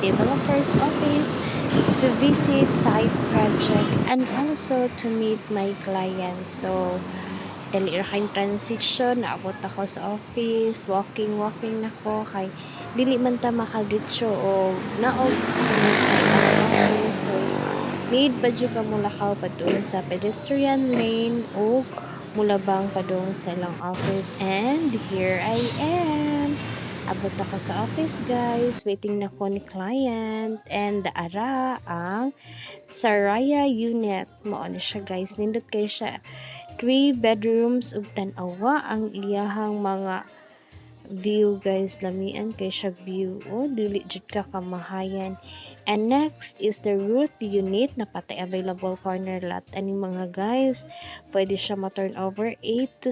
developer's office to visit site project and also to meet my clients. So, dali ra kayong transition, naabot ako sa office, walking na ko, kay dili man ta makaditso o naog tungod sa ilang office. So, need pa dyan ka mulakaw padung sa pedestrian lane o mulabang padung sa ilang office. And here I am. Abot ako sa office, guys. Waiting na ko ni client. And ara ang Saraya unit. Mao na siya, guys. Nindot kayo siya. 3 bedrooms ug tan-awa ang iyahang mga view, guys. Lamian kay siya view. O, dili jud ka kamahayan. And next is the root unit na patay available corner lot. Ani mga guys, pwede siya ma-turn over 8 to